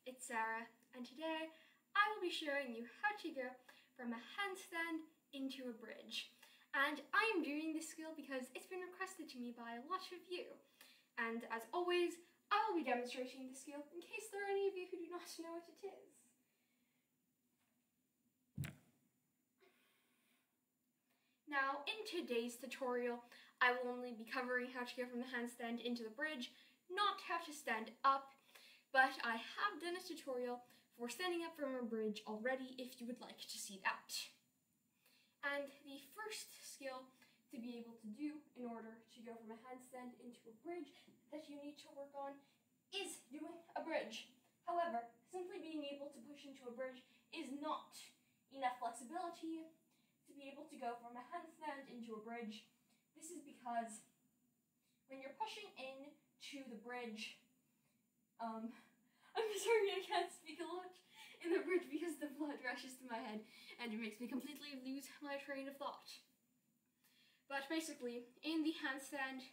it's Sarah, and today I will be showing you how to go from a handstand into a bridge. And I am doing this skill because it's been requested to me by a lot of you. And as always, I will be demonstrating the skill in case there are any of you who do not know what it is. Now, in today's tutorial, I will only be covering how to go from the handstand into the bridge, not how to stand up, but I have done a tutorial for standing up from a bridge already if you would like to see that. And the first skill to be able to do in order to go from a handstand into a bridge that you need to work on is doing a bridge. However, simply being able to push into a bridge is not enough flexibility to be able to go from a handstand into a bridge. This is because when you're pushing in to the bridge, I'm sorry I can't speak a lot in the bridge because the blood rushes to my head and it makes me completely lose my train of thought. But basically, in the handstand,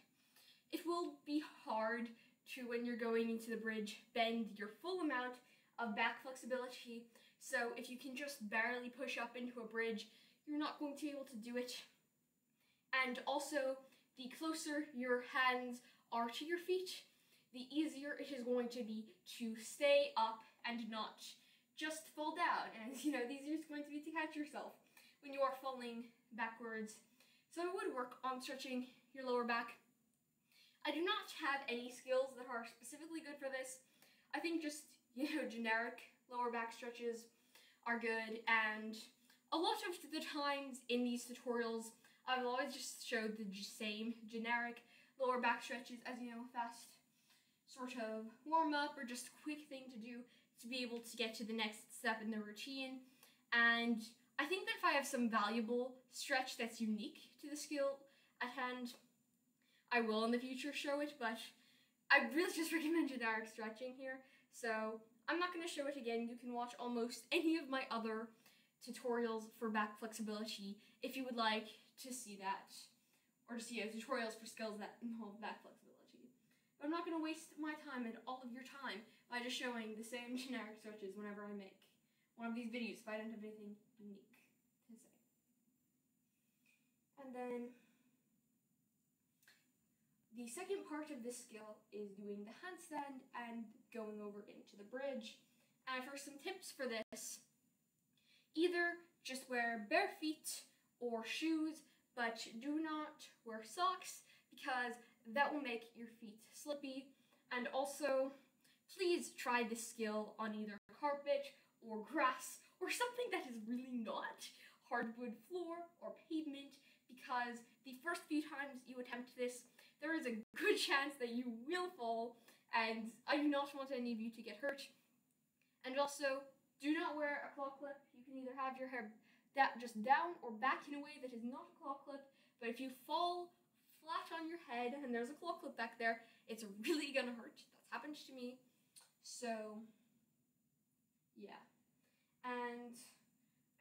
it will be hard to, when you're going into the bridge, bend your full amount of back flexibility. So if you can just barely push up into a bridge, you're not going to be able to do it. And also, the closer your hands are to your feet, the easier it is going to be to stay up and not just fall down. And the easier it's going to be to catch yourself when you are falling backwards. So I would work on stretching your lower back. I do not have any skills that are specifically good for this. I think just, generic lower back stretches are good, and a lot of the times in these tutorials, I've always just showed the same generic lower back stretches as, a fast sort of warm-up or just a quick thing to do to be able to get to the next step in the routine. And I think that if I have some valuable stretch that's unique to the skill at hand, I will in the future show it, but I really just recommend generic stretching here. So I'm not going to show it again. You can watch almost any of my other tutorials for back flexibility if you would like to see that, or to see tutorials for skills that involve back flexibility. But I'm not going to waste my time and all of your time by just showing the same generic stretches whenever I make one of these videos if I don't have anything unique to say. And then the second part of this skill is doing the handstand and going over into the bridge. And for some tips for this, either just wear bare feet or shoes, but do not wear socks because that will make your feet slippy. And also, please try this skill on either carpet or grass or something that is really not hardwood floor or pavement, because the first few times you attempt this, there is a good chance that you will fall, and I do not want any of you to get hurt. And also, do not wear a claw clip. You can either have your hair just down or back in a way that is not a claw clip, but if you fall flat on your head and there's a claw clip back there, it's really gonna hurt. That's happened to me. So, yeah. And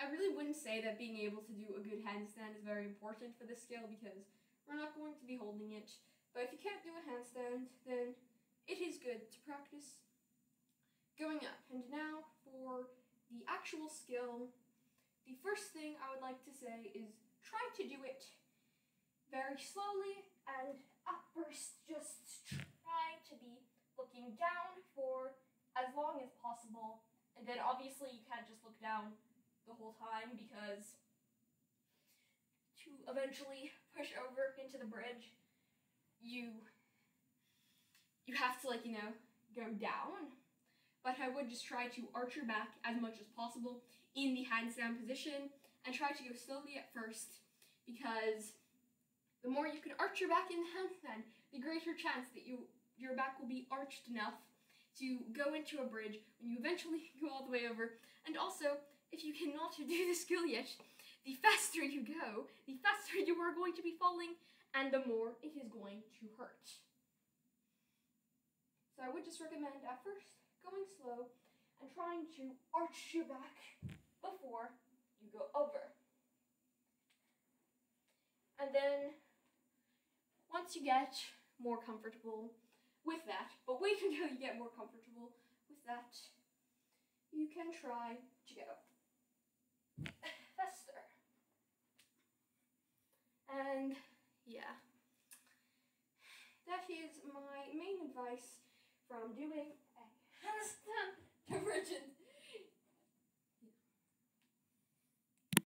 I really wouldn't say that being able to do a good handstand is very important for this skill because we're not going to be holding it. But if you can't do a handstand, then it is good to practice going up. And now for the actual skill, the first thing I would like to say is try to do it very slowly, and at first just try to be looking down for as long as possible. And then obviously you can't just look down the whole time, because to eventually push over into the bridge, you have to go down. But I would just try to arch your back as much as possible in the handstand position and try to go slowly at first, because the more you can arch your back in the handstand, the greater chance that your back will be arched enough to go into a bridge when you eventually go all the way over. And also, if you cannot do the skill yet, the faster you go, the faster you are going to be falling, and the more it is going to hurt. So I would just recommend at first going slow and trying to arch your back before you go over. And then once you get more comfortable with that, but wait until you get more comfortable with that, can try to go faster. And yeah, that is my main advice from doing a handstand.